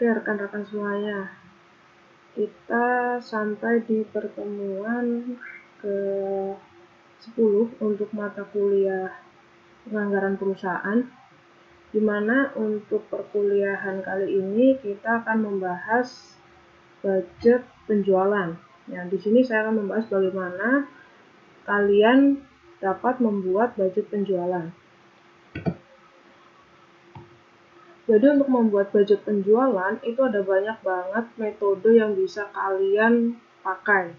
Oke, rekan-rekan semuanya, kita sampai di pertemuan ke-10 untuk mata kuliah penganggaran perusahaan, di mana untuk perkuliahan kali ini kita akan membahas budget penjualan. Ya, di sini saya akan membahas bagaimana kalian dapat membuat budget penjualan. Jadi untuk membuat budget penjualan itu ada banyak banget metode yang bisa kalian pakai.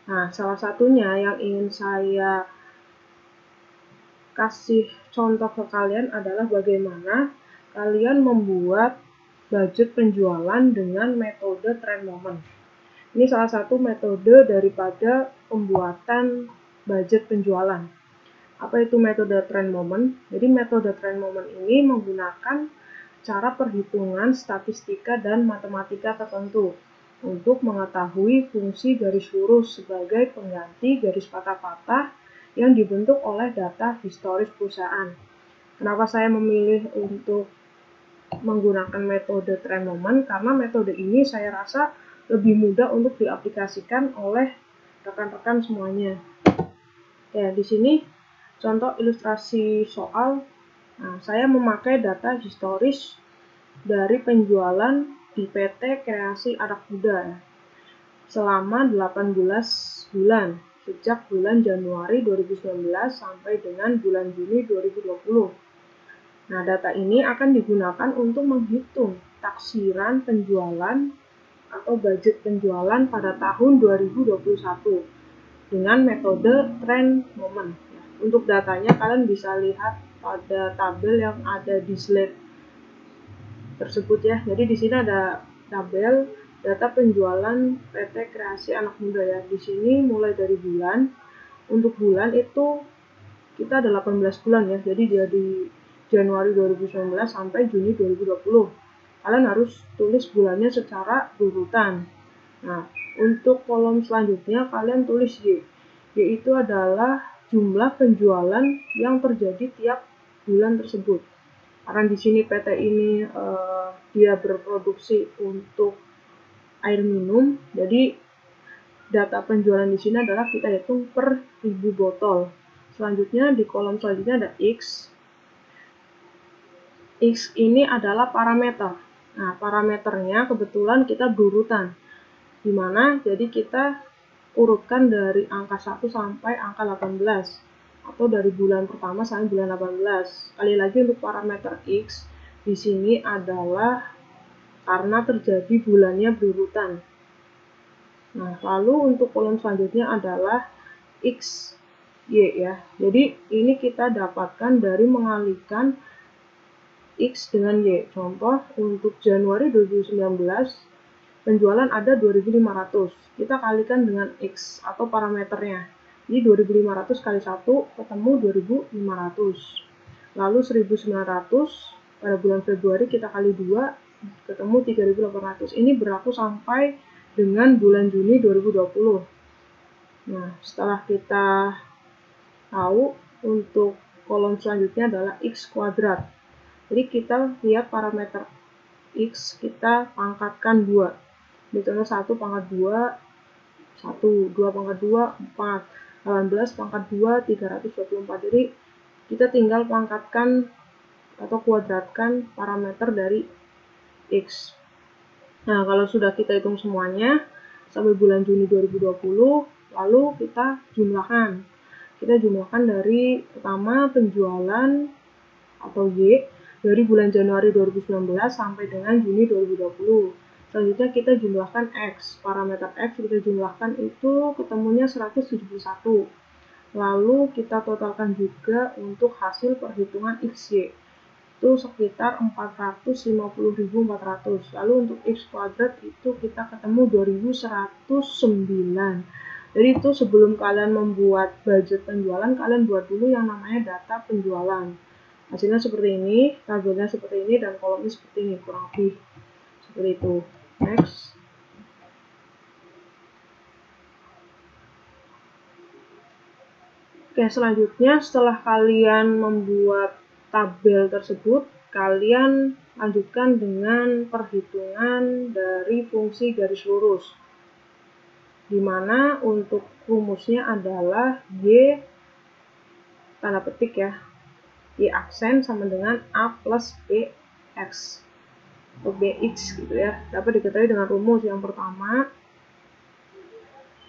Nah, salah satunya yang ingin saya kasih contoh ke kalian adalah bagaimana kalian membuat budget penjualan dengan metode trend moment. Ini salah satu metode daripada pembuatan budget penjualan. Apa itu metode trend moment? Jadi metode trend moment ini menggunakan cara perhitungan statistika dan matematika tertentu untuk mengetahui fungsi garis lurus sebagai pengganti garis patah-patah yang dibentuk oleh data historis perusahaan. Kenapa saya memilih untuk menggunakan metode trend moment? Karena metode ini saya rasa lebih mudah untuk diaplikasikan oleh rekan-rekan semuanya. Ya, di sini contoh ilustrasi soal. Nah, saya memakai data historis dari penjualan di PT Kreasi Anak Muda selama 18 bulan sejak bulan Januari 2019 sampai dengan bulan Juni 2020. Nah, data ini akan digunakan untuk menghitung taksiran penjualan atau budget penjualan pada tahun 2021 dengan metode trend moment. Untuk datanya kalian bisa lihat pada tabel yang ada di slide tersebut ya. Jadi di sini ada tabel data penjualan PT Kreasi Anak Muda ya. Di sini mulai dari bulan. Untuk bulan itu kita ada 18 bulan ya. Jadi dari Januari 2019 sampai Juni 2020. Kalian harus tulis bulannya secara urutan. Nah, untuk kolom selanjutnya kalian tulis Y. Y itu adalah jumlah penjualan yang terjadi tiap bulan tersebut. Karena di sini PT ini dia berproduksi untuk air minum, jadi data penjualan di sini adalah kita hitung per 1000 botol. Selanjutnya di kolom selanjutnya ada X. X ini adalah parameter. Nah, parameternya kebetulan kita berurutan. Dimana jadi kita urutkan dari angka 1 sampai angka 18 atau dari bulan pertama sampai bulan 18. Kali lagi untuk parameter X di sini adalah karena terjadi bulannya berurutan. Nah, lalu untuk kolom selanjutnya adalah X, Y ya. Jadi ini kita dapatkan dari mengalihkan X dengan Y. Contoh untuk Januari 2019 penjualan ada 2.500. Kita kalikan dengan X atau parameternya. Jadi 2.500 kali 1 ketemu 2.500. Lalu 1.900 pada bulan Februari kita kali 2 ketemu 3.800. Ini berlaku sampai dengan bulan Juni 2020. Nah, setelah kita tahu untuk kolom selanjutnya adalah X kuadrat. Jadi kita lihat parameter X kita pangkatkan 2. Contoh 1 pangkat 2, 1, 2 pangkat 2, 4, 18 pangkat 2, 324. Jadi kita tinggal pangkatkan atau kuadratkan parameter dari X. Nah, kalau sudah kita hitung semuanya sampai bulan Juni 2020, lalu kita jumlahkan. Kita jumlahkan dari pertama penjualan atau Y dari bulan Januari 2019 sampai dengan Juni 2020. Selanjutnya kita jumlahkan X. Parameter X kita jumlahkan itu ketemunya 171. Lalu kita totalkan juga untuk hasil perhitungan XY. Itu sekitar 450.400. Lalu untuk X kuadrat itu kita ketemu 2109. Jadi itu sebelum kalian membuat budget penjualan, kalian buat dulu yang namanya data penjualan. Hasilnya seperti ini, tabelnya seperti ini, dan kolomnya seperti ini, kurang lebih seperti itu. Next. Oke, selanjutnya setelah kalian membuat tabel tersebut, kalian lanjutkan dengan perhitungan dari fungsi garis lurus, di mana untuk rumusnya adalah Y tanda petik ya, Y aksen sama dengan A plus BX atau BX gitu ya. Dapat diketahui dengan rumus yang pertama.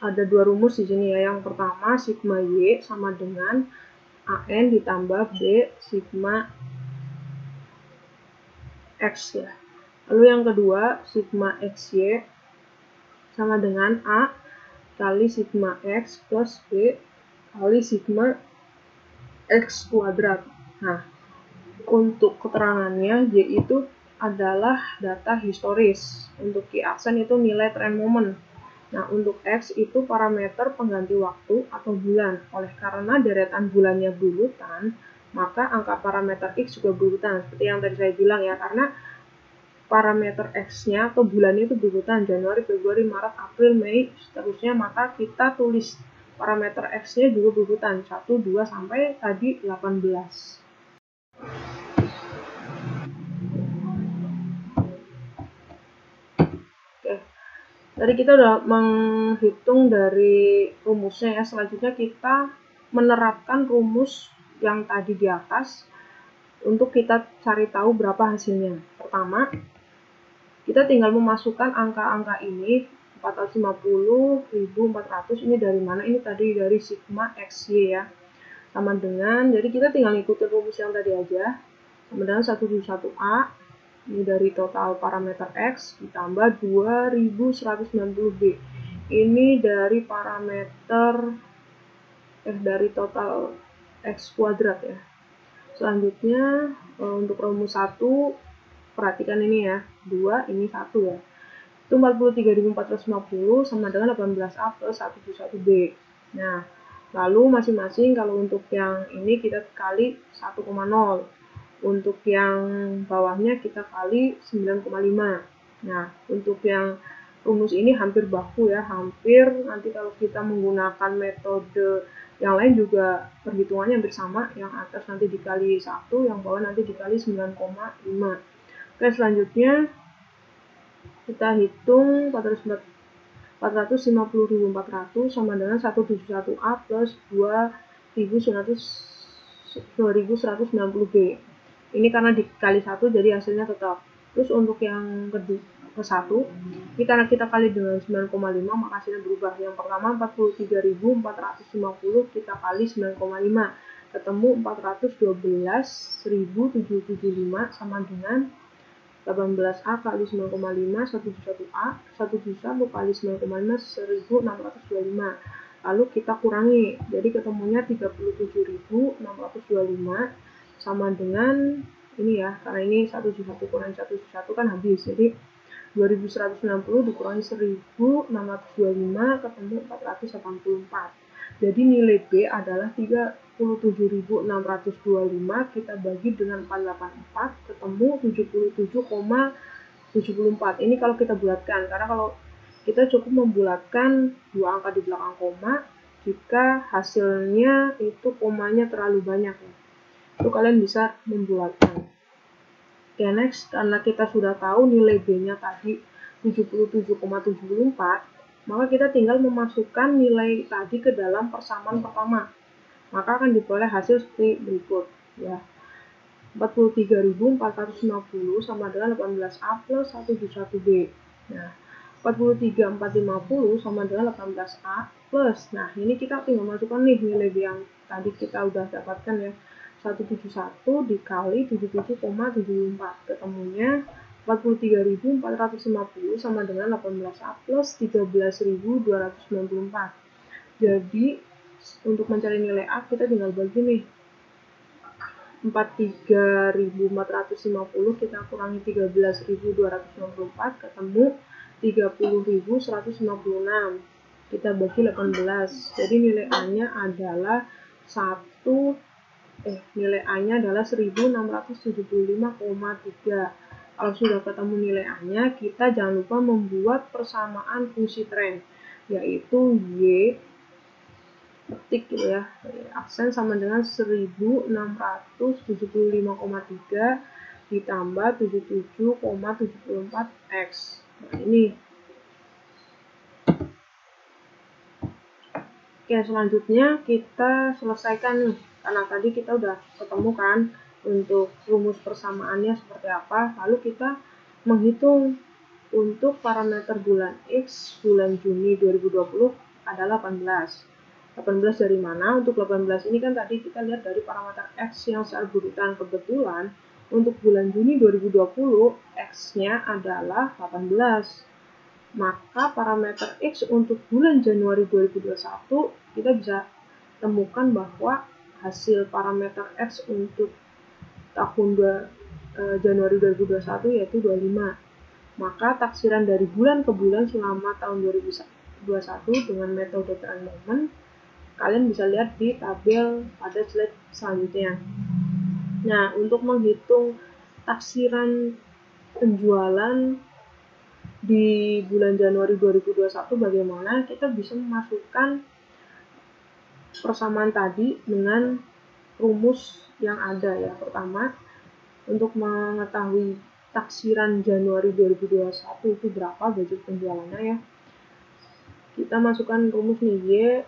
Ada dua rumus di sini ya. Yang pertama sigma Y sama dengan AN ditambah B sigma X ya. Lalu yang kedua sigma XY sama dengan A kali sigma X plus B kali sigma X kuadrat. Nah, untuk keterangannya Y itu adalah data historis. Untuk Y aksen itu nilai trend moment. Nah, untuk X itu parameter pengganti waktu atau bulan. Oleh karena deretan bulannya berurutan, maka angka parameter X juga berurutan. Seperti yang tadi saya bilang ya, karena parameter X-nya atau bulannya itu berurutan Januari, Februari, Maret, April, Mei, seterusnya, maka kita tulis parameter X-nya juga berurutan 1, 2, sampai tadi 18. Tadi kita udah menghitung dari rumusnya ya. Selanjutnya kita menerapkan rumus yang tadi di atas untuk kita cari tahu berapa hasilnya. Pertama, kita tinggal memasukkan angka-angka ini 450, 1400 ini dari mana? Ini tadi dari sigma XY ya. Sama dengan, jadi kita tinggal ikutin rumus yang tadi aja. Sama dengan 171A ini dari total parameter X ditambah 2190B. Ini dari parameter dari total X kuadrat ya. Selanjutnya untuk rumus 1 perhatikan ini ya, 2 ini 1 ya. Itu 43.450 sama dengan 18A plus 171B. Nah, lalu masing-masing kalau untuk yang ini kita kali 1,0. Untuk yang bawahnya kita kali 9,5. Nah, untuk yang rumus ini hampir baku ya, hampir nanti kalau kita menggunakan metode yang lain juga perhitungannya hampir sama, yang atas nanti dikali 1, yang bawah nanti dikali 9,5. Oke, selanjutnya kita hitung 450.400 sama dengan 171A plus 2190B. Ini karena dikali 1 jadi hasilnya tetap. Terus untuk yang ke-1, ini karena kita kali dengan 9,5 maka hasilnya berubah. Yang pertama 43.450 kita kali 9,5 ketemu 412.775 sama dengan 18A kali 9,5 171A 171 kali 9,5 1625. Lalu kita kurangi, jadi ketemunya 37.625 sama dengan ini ya, karena ini 171 kurangi 171 kan habis, jadi 2160 dikurangi 1625 ketemu 484. Jadi nilai B adalah 37.625 kita bagi dengan 484 ketemu 77,74. Ini kalau kita bulatkan, karena kalau kita cukup membulatkan dua angka di belakang koma jika hasilnya itu komanya terlalu banyak ya. Itu kalian bisa membulatkan. Oke, next, karena kita sudah tahu nilai B-nya tadi 77,74, maka kita tinggal memasukkan nilai tadi ke dalam persamaan pertama. Maka akan diperoleh hasil seperti berikut ya. 43.450 sama dengan 18A plus 171B. Nah, 43.450 sama dengan 18A plus. Nah, ini kita tinggal masukkan nih nilai B yang tadi kita udah dapatkan ya. 171 dikali 77,74 ketemunya 43.450 sama dengan 18A plus 13.294. Jadi untuk mencari nilai A kita tinggal bagi nih 43.450 kita kurangi 13.294 ketemu 30.156 kita bagi 18. Jadi nilai A-nya adalah nilai A-nya adalah 1675,3. Kalau sudah ketemu nilai A-nya, kita jangan lupa membuat persamaan fungsi tren, yaitu Y petik gitu ya, aksen sama dengan 1675,3 ditambah 77,74X. Nah, ini. Oke, selanjutnya kita selesaikan nih. Karena tadi kita udah ketemu kan untuk rumus persamaannya seperti apa. Lalu kita menghitung untuk parameter bulan X bulan Juni 2020 adalah 18. 18 dari mana? Untuk 18 ini kan tadi kita lihat dari parameter X yang secara berurutan. Kebetulan untuk bulan Juni 2020 X-nya adalah 18. Maka parameter X untuk bulan Januari 2021 kita bisa temukan bahwa hasil parameter X untuk tahun Januari 2021 yaitu 25. Maka taksiran dari bulan ke bulan selama tahun 2021 dengan metode trend moment kalian bisa lihat di tabel pada slide selanjutnya. Nah, untuk menghitung taksiran penjualan di bulan Januari 2021 bagaimana? Kita bisa memasukkan persamaan tadi dengan rumus yang ada ya. Pertama, untuk mengetahui taksiran Januari 2021 itu berapa budget penjualannya ya. Kita masukkan rumus nih,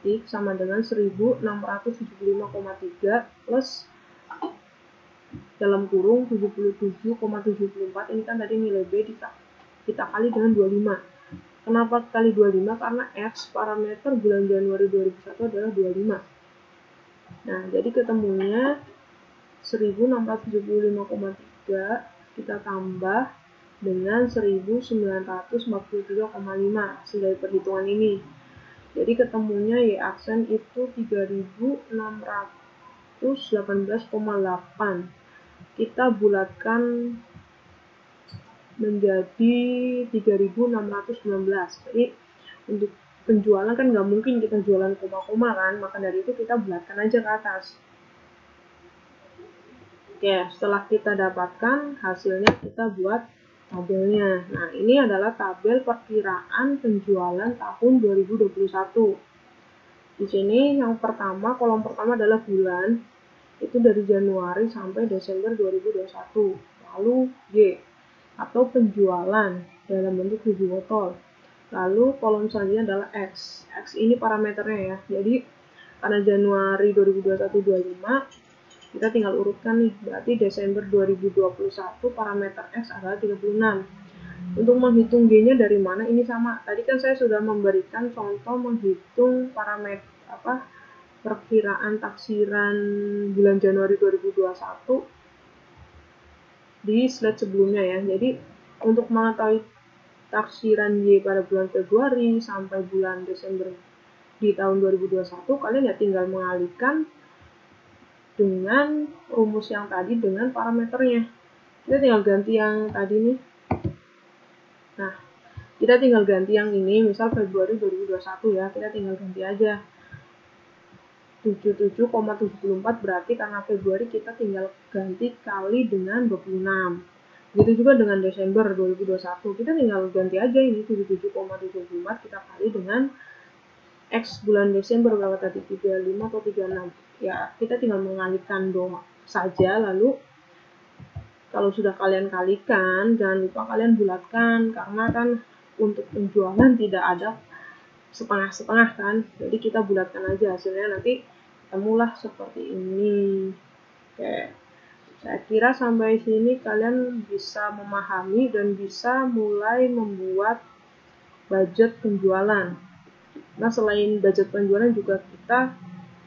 Y sama dengan 1675,3 plus dalam kurung 77,74. Ini kan tadi nilai B kita kali dengan 25. Kenapa kali 25? Karena X parameter bulan Januari 2021 adalah 25. Nah, jadi ketemunya 1675,3 kita tambah dengan 1943,5 sebagai perhitungan ini. Jadi ketemunya Y aksen itu 3618,8. Kita bulatkan menjadi 3619. Jadi untuk penjualan kan nggak mungkin kita jualan koma-koma kan, maka dari itu kita bulatkan aja ke atas. Oke, setelah kita dapatkan hasilnya kita buat tabelnya. Nah, ini adalah tabel perkiraan penjualan tahun 2021. Di sini yang pertama, kolom pertama adalah bulan, itu dari Januari sampai Desember 2021. Lalu Y, atau penjualan dalam bentuk biji botol. Lalu kolom selanjutnya adalah X. X ini parameternya ya. Jadi, karena Januari 2021 25, kita tinggal urutkan nih, berarti Desember 2021 parameter X adalah 36. Untuk menghitung G-nya dari mana? Ini sama. Tadi kan saya sudah memberikan contoh menghitung parameter perkiraan taksiran bulan Januari 2021 di slide sebelumnya ya. Jadi untuk mengetahui taksiran Y pada bulan Februari sampai bulan Desember di tahun 2021, kalian ya tinggal mengalihkan dengan rumus yang tadi dengan parameternya. Kita tinggal ganti yang tadi nih. Nah, kita tinggal ganti yang ini, misal Februari 2021 ya, kita tinggal ganti aja 77,74, berarti karena Februari kita tinggal ganti kali dengan 26. Begitu juga dengan Desember 2021, kita tinggal ganti aja ini 77,74 kita kali dengan X bulan Desember berapa tadi, 35 atau 36. Ya, kita tinggal mengalihkan doang saja, lalu kalau sudah kalian kalikan, jangan lupa kalian bulatkan, karena kan untuk penjualan tidak ada setengah-setengah kan, jadi kita bulatkan aja hasilnya, nanti ketemulah seperti ini. Oke, saya kira sampai sini kalian bisa memahami dan bisa mulai membuat budget penjualan. Nah, selain budget penjualan juga kita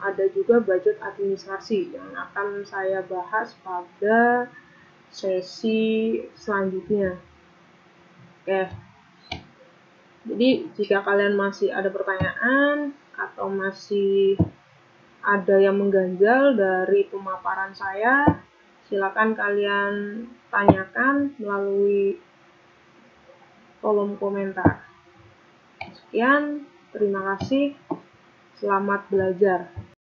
ada juga budget administrasi yang akan saya bahas pada sesi selanjutnya. Oke. Jadi jika kalian masih ada pertanyaan atau masih ada yang mengganjal dari pemaparan saya, silakan kalian tanyakan melalui kolom komentar. Sekian, terima kasih, selamat belajar.